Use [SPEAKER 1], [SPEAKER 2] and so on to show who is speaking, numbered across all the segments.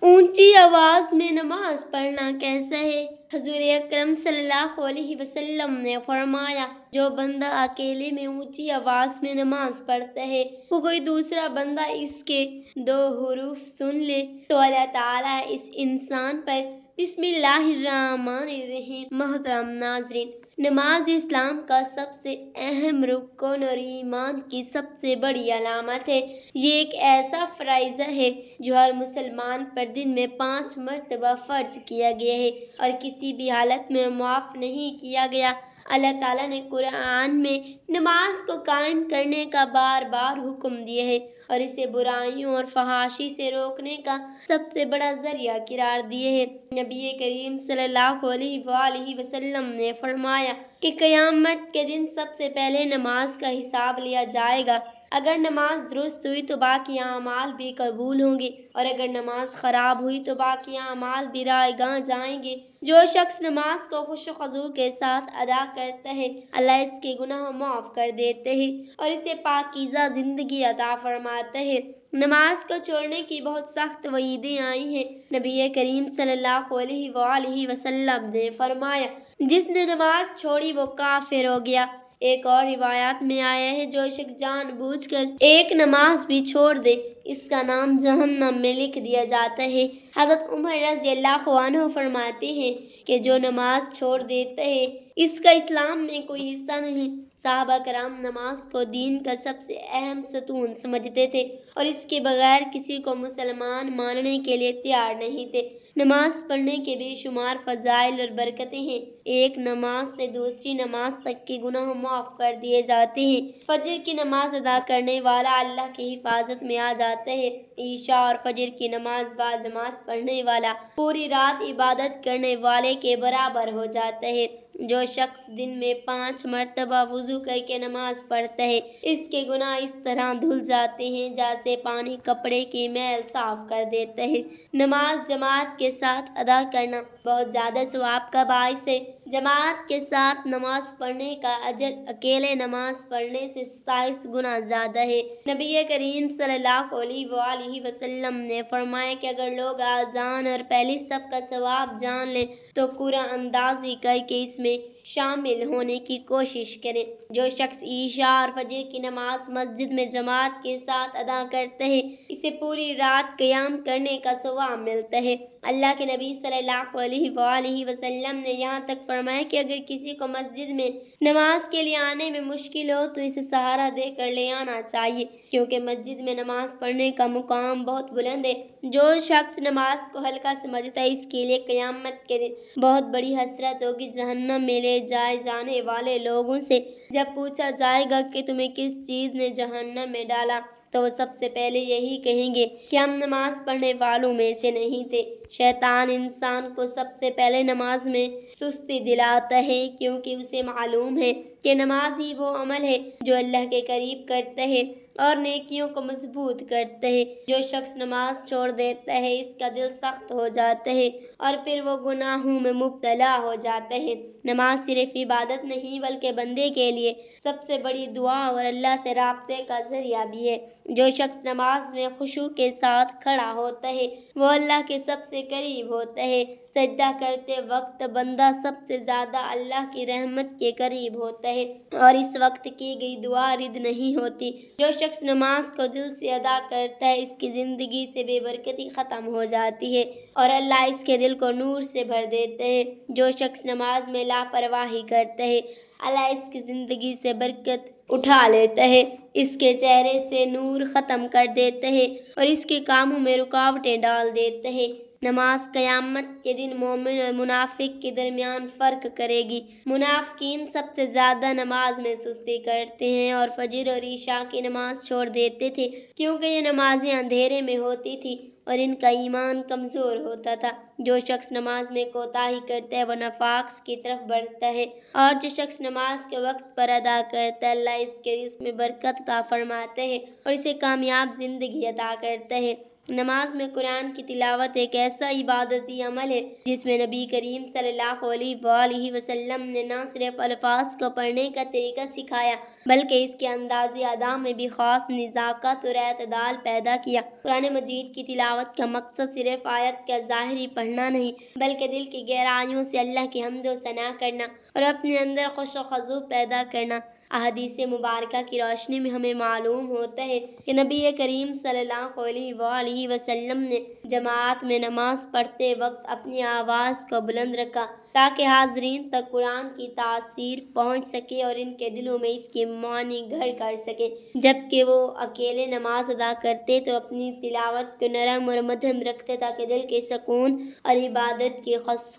[SPEAKER 1] اونچی آواز میں نماز پڑھنا کیسا ہے؟ حضور اکرم صلی اللہ علیہ وسلم نے فرمایا، جو بندہ اکیلے میں اونچی آواز میں نماز پڑھتا ہے، وہ کوئی دوسرا بندہ اس کے 2 حروف سن لے تو اللہ تعالیٰ اس انسان پر بسم اللہ الرحمن الرحیم۔ محترم ناظرین، نماز اسلام کا سب سے اہم رکن اور ایمان کی سب سے بڑی علامت ہے۔ یہ ایک ایسا فرائض ہے جو ہر مسلمان پر دن میں 5 مرتبہ فرض کیا گیا ہے اور کسی بھی حالت میں معاف نہیں کیا گیا۔ اللہ تعالیٰ نے قرآن میں نماز کو قائم کرنے کا بار بار حکم دیا ہے اور اسے برائیوں اور فحاشی سے روکنے کا سب سے بڑا ذریعہ قرار دیا ہے۔ نبی کریم صلی اللہ علیہ وآلہ وسلم نے فرمایا کہ قیامت کے دن سب سے پہلے نماز کا حساب لیا جائے گا۔ اگر نماز درست ہوئی تو باقی اعمال بھی قبول ہوں گے اور اگر نماز خراب ہوئی تو باقی اعمال بھی رائے گاہ جائیں گے۔ جو شخص نماز کو خوش و خضوع کے ساتھ ادا کرتا ہے، اللہ اس کے گناہ معاف کر دیتے ہیں اور اسے پاکیزہ زندگی عطا فرماتا ہے۔ نماز کو چھوڑنے کی بہت سخت وعیدیں آئی ہیں۔ نبی کریم صلی اللہ علیہ وآلہ وسلم نے فرمایا، جس نے نماز چھوڑی وہ کافر ہو گیا۔ ایک اور روایات میں آیا ہے، جو شخص جان بوجھ کر ایک نماز بھی چھوڑ دے، اس کا نام جہنم میں لکھ دیا جاتا ہے۔ حضرت عمر رضی اللہ عنہ فرماتے ہیں کہ جو نماز چھوڑ دیتا ہے، اس کا اسلام میں کوئی حصہ نہیں۔ صحابہ کرام نماز کو دین کا سب سے اہم ستون سمجھتے تھے اور اس کے بغیر کسی کو مسلمان ماننے کے لیے تیار نہیں تھے۔ نماز پڑھنے کے بے شمار فضائل اور برکتیں ہیں۔ ایک نماز سے دوسری نماز تک کے گناہ معاف کر دیے جاتے ہیں۔ فجر کی نماز ادا کرنے والا اللہ کی حفاظت میں آ جاتا ہے۔ عشاء اور فجر کی نماز باجماعت پڑھنے والا پوری رات عبادت کرنے والے کے برابر ہو جاتا ہے۔ جو شخص دن میں 5 مرتبہ وضو کر کے نماز پڑھتا ہے، اس کے گناہ اس طرح دھل جاتے ہیں جیسے پانی کپڑے کی میل صاف کر دیتا ہے۔ نماز جماعت کے ساتھ ادا کرنا بہت زیادہ ثواب کا باعث ہے۔ جماعت کے ساتھ نماز پڑھنے کا اجر اکیلے نماز پڑھنے سے 27 گنا زیادہ ہے۔ نبی کریم صلی اللہ علیہ وآلہ وسلم نے فرمایا کہ اگر لوگ اذان اور پہلی صف کا ثواب جان لیں تو قرآن اندازی کر کے اس میں شامل ہونے کی کوشش کریں۔ جو شخص عشاء اور فجر کی نماز مسجد میں جماعت کے ساتھ ادا کرتا ہے، اسے پوری رات قیام کرنے کا ثواب ملتا ہے۔ اللہ کے نبی صلی اللہ علیہ وآلہ وسلم نے یہاں تک فرمایا کہ اگر کسی کو مسجد میں نماز کے لیے آنے میں مشکل ہو تو اسے سہارا دے کر لے آنا چاہیے، کیونکہ مسجد میں نماز پڑھنے کا مقام بہت بلند ہے۔ جو شخص نماز کو ہلکا سمجھتا ہے، اس کے لیے قیامت کے دن بہت بڑی حسرت ہوگی۔ جہنم میں لے جائے جانے والے لوگوں سے جب پوچھا جائے گا کہ تمہیں کس چیز نے جہنم میں ڈالا، تو وہ سب سے پہلے یہی کہیں گے کہ ہم نماز پڑھنے والوں میں سے نہیں تھے۔ شیطان انسان کو سب سے پہلے نماز میں سستی دلاتا ہے، کیونکہ اسے معلوم ہے کہ نماز ہی وہ عمل ہے جو اللہ کے قریب کرتا ہے اور نیکیوں کو مضبوط کرتا ہے۔ جو شخص نماز چھوڑ دیتا ہے، اس کا دل سخت ہو جاتا ہے اور پھر وہ گناہوں میں مبتلا ہو جاتا ہے۔ نماز صرف عبادت نہیں بلکہ بندے کے لیے سب سے بڑی دعا اور اللہ سے رابطے کا ذریعہ بھی ہے۔ جو شخص نماز میں خشوع کے ساتھ کھڑا ہوتا ہے، وہ اللہ کے سب سے قریب ہوتا ہے۔ سجدہ کرتے وقت بندہ سب سے زیادہ اللہ کی رحمت کے قریب ہوتا ہے اور اس وقت کی گئی دعا رد نہیں ہوتی۔ جو شخص نماز کو دل سے ادا کرتا ہے، اس کی زندگی سے بے برکتی ختم ہو جاتی ہے اور اللہ اس کے دل کو نور سے بھر دیتے ہیں۔ جو شخص نماز میں لاپرواہی کرتا ہے، اللہ اس کی زندگی سے برکت اٹھا لیتا ہے، اس کے چہرے سے نور ختم کر دیتا ہے اور اس کے کاموں میں رکاوٹیں ڈال دیتا ہے۔ نماز قیامت کے دن مومن اور منافق کے درمیان فرق کرے گی۔ منافقین سب سے زیادہ نماز میں سستی کرتے ہیں اور فجر اور عشاء کی نماز چھوڑ دیتے تھے، کیونکہ یہ نمازیں اندھیرے میں ہوتی تھیں اور ان کا ایمان کمزور ہوتا تھا۔ جو شخص نماز میں کوتاہی کرتا ہے وہ نفاق کی طرف بڑھتا ہے، اور جو شخص نماز کے وقت پر ادا کرتا ہے، اللہ اس کے رزق میں برکت عطا فرماتا ہے اور اسے کامیاب زندگی عطا کرتا ہے۔ نماز میں قرآن کی تلاوت ایک ایسا عبادتی عمل ہے جس میں نبی کریم صلی اللہ علیہ وآلہ وسلم نے نہ صرف الفاظ کو پڑھنے کا طریقہ سکھایا بلکہ اس کے انداز ادا میں بھی خاص نزاکت اور اعتدال پیدا کیا۔ قرآن مجید کی تلاوت کا مقصد صرف آیت کا ظاہری پڑھنا نہیں بلکہ دل کی گہرائیوں سے اللہ کی حمد و ثنا کرنا اور اپنے اندر خوش و خضوع پیدا کرنا۔ احادیث مبارکہ کی روشنی میں ہمیں معلوم ہوتا ہے کہ نبی کریم صلی اللہ علیہ وآلہ وسلم نے جماعت میں نماز پڑھتے وقت اپنی آواز کو بلند رکھا تاکہ حاضرین تک قرآن کی تاثیر پہنچ سکے اور ان کے دلوں میں اس کی معنی گھر کر سکے۔ جبکہ وہ اکیلے نماز ادا کرتے تو اپنی تلاوت کو نرم اور مدھم رکھتے تاکہ دل کے سکون اور عبادت کی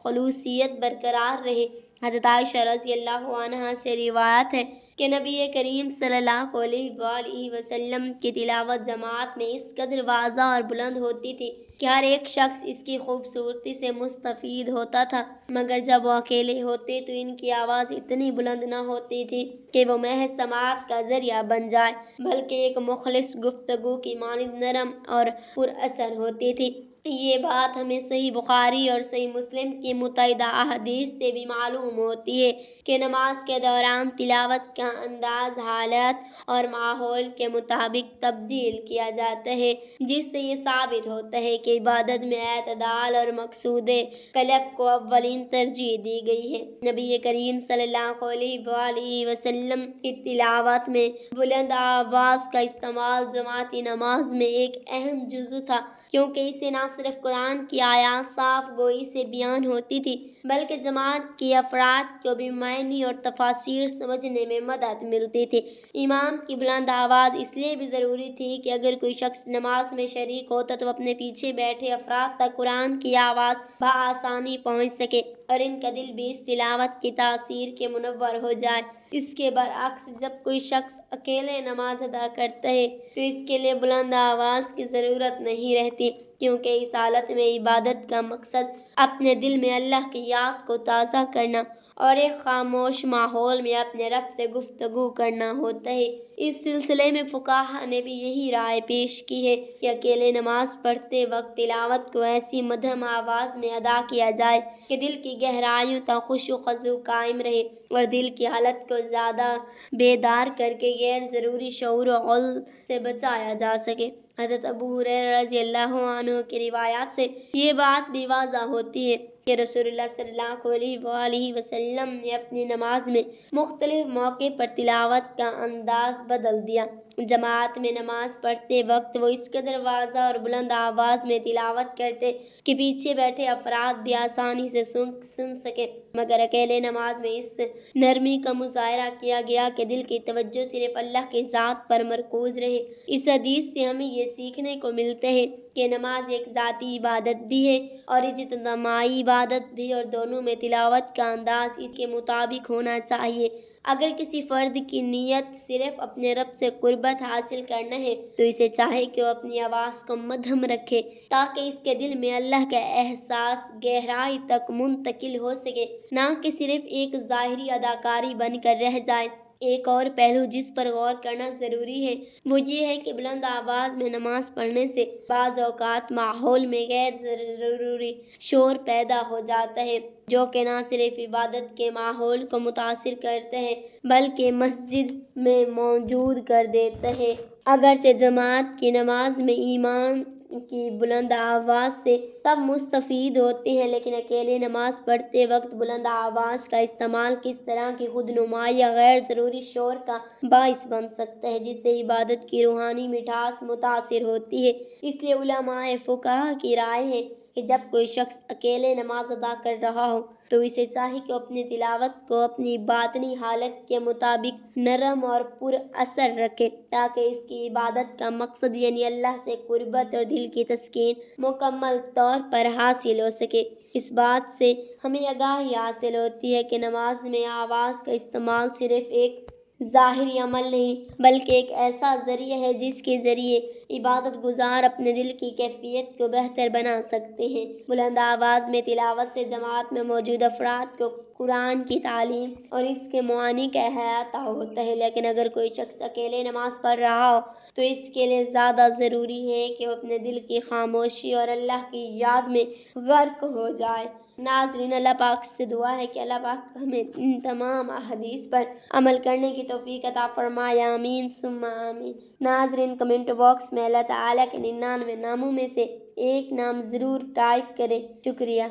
[SPEAKER 1] خلوصیت برقرار رہے۔ حضرت عائشہ رضی اللہ عنہا سے روایت ہے کہ نبی کریم صلی اللہ علیہ وآلہ وسلم کی تلاوت جماعت میں اس قدر واضح اور بلند ہوتی تھی کہ ہر ایک شخص اس کی خوبصورتی سے مستفید ہوتا تھا، مگر جب وہ اکیلے ہوتے تو ان کی آواز اتنی بلند نہ ہوتی تھی کہ وہ محض سماعت کا ذریعہ بن جائے بلکہ ایک مخلص گفتگو کی مانند نرم اور پر اثر ہوتی تھی۔ یہ بات ہمیں صحیح بخاری اور صحیح مسلم کی متعددہ احادیث سے بھی معلوم ہوتی ہے کہ نماز کے دوران تلاوت کا انداز حالت اور ماحول کے مطابق تبدیل کیا جاتا ہے، جس سے یہ ثابت ہوتا ہے کہ عبادت میں اعتدال اور مقصود قلب کو اولین ترجیح دی گئی ہے۔ نبی کریم صلی اللہ علیہ وآلہ وسلم کی تلاوت میں بلند آواز کا استعمال جماعتی نماز میں ایک اہم جزو تھا، کیونکہ اسے نہ صرف قرآن کی آیات صاف گوئی سے بیان ہوتی تھی بلکہ جماعت کے افراد کو بھی معنی اور تفاسیر سمجھنے میں مدد ملتی تھی۔ امام کی بلند آواز اس لیے بھی ضروری تھی کہ اگر کوئی شخص نماز میں شریک ہوتا تو اپنے پیچھے بیٹھے افراد تک قرآن کی آواز بآسانی پہنچ سکے اور ان کا دل بھی اس تلاوت کی تاثیر کے منور ہو جائے۔ اس کے برعکس جب کوئی شخص اکیلے نماز ادا کرتا ہے تو اس کے لیے بلند آواز کی ضرورت نہیں رہتی، کیونکہ اس حالت میں عبادت کا مقصد اپنے دل میں اللہ کی یاد کو تازہ کرنا اور ایک خاموش ماحول میں اپنے رب سے گفتگو کرنا ہوتا ہے۔ اس سلسلے میں فقہاء نے بھی یہی رائے پیش کی ہے کہ اکیلے نماز پڑھتے وقت تلاوت کو ایسی مدھم آواز میں ادا کیا جائے کہ دل کی گہرائیوں تک خشوع و خضوع قائم رہے اور دل کی حالت کو زیادہ بیدار کر کے غیر ضروری شعور و غل سے بچایا جا سکے۔ حضرت ابو ہریرہ رضی اللہ عنہ کی روایات سے یہ بات بھی واضح ہوتی ہے کہ رسول اللہ صلی اللہ علیہ وآلہ وسلم نے اپنی نماز میں مختلف موقع پر تلاوت کا انداز بدل دیا۔ جماعت میں نماز پڑھتے وقت وہ اس قدر واضح اور بلند آواز میں تلاوت کرتے کہ پیچھے بیٹھے افراد بھی آسانی سے سن سکے، مگر اکیلے نماز میں اس نرمی کا مظاہرہ کیا گیا کہ دل کی توجہ صرف اللہ کی ذات پر مرکوز رہے۔ اس حدیث سے ہمیں یہ سیکھنے کو ملتا ہے کہ نماز ایک ذاتی عبادت بھی ہے اور اجتماعی عبادت بھی، اور دونوں میں تلاوت کا انداز اس کے مطابق ہونا چاہیے۔ اگر کسی فرد کی نیت صرف اپنے رب سے قربت حاصل کرنا ہے تو اسے چاہے کہ وہ اپنی آواز کو مدھم رکھے تاکہ اس کے دل میں اللہ کا احساس گہرائی تک منتقل ہو سکے، نہ کہ صرف ایک ظاہری اداکاری بن کر رہ جائے۔ ایک اور پہلو جس پر غور کرنا ضروری ہے وہ یہ ہے کہ بلند آواز میں نماز پڑھنے سے بعض اوقات ماحول میں غیر ضروری شور پیدا ہو جاتا ہے جو کہ نہ صرف عبادت کے ماحول کو متاثر کرتا ہے بلکہ مسجد میں موجود کر دیتا ہے۔ اگرچہ جماعت کی نماز میں امام کی بلند آواز سے سب مستفید ہوتے ہیں، لیکن اکیلے نماز پڑھتے وقت بلند آواز کا استعمال کس طرح کی خود نمائی یا غیر ضروری شور کا باعث بن سکتا ہے جس سے عبادت کی روحانی مٹھاس متاثر ہوتی ہے۔ اس لیے علماء فقہاء کی رائے ہے کہ جب کوئی شخص اکیلے نماز ادا کر رہا ہو تو اسے چاہیے کہ اپنی تلاوت کو اپنی باطنی حالت کے مطابق نرم اور پر اثر رکھے تاکہ اس کی عبادت کا مقصد یعنی اللہ سے قربت اور دل کی تسکین مکمل طور پر حاصل ہو سکے۔ اس بات سے ہمیں آگاہی حاصل ہوتی ہے کہ نماز میں آواز کا استعمال صرف ایک ظاہری عمل نہیں بلکہ ایک ایسا ذریعہ ہے جس کے ذریعے عبادت گزار اپنے دل کی کیفیت کو بہتر بنا سکتے ہیں۔ بلند آواز میں تلاوت سے جماعت میں موجود افراد کو قرآن کی تعلیم اور اس کے معانی کا احاطہ ہوتا ہے، لیکن اگر کوئی شخص اکیلے نماز پڑھ رہا ہو تو اس کے لیے زیادہ ضروری ہے کہ وہ اپنے دل کی خاموشی اور اللہ کی یاد میں غرق ہو جائے۔ ناظرین، اللہ پاک سے دعا ہے کہ اللہ پاک ہمیں ان تمام احادیث پر عمل کرنے کی توفیق عطا فرمائے، آمین ثم آمین۔ ناظرین، کمنٹ باکس میں اللہ تعالیٰ کے 99 ناموں میں سے ایک نام ضرور ٹائپ کریں۔ شکریہ۔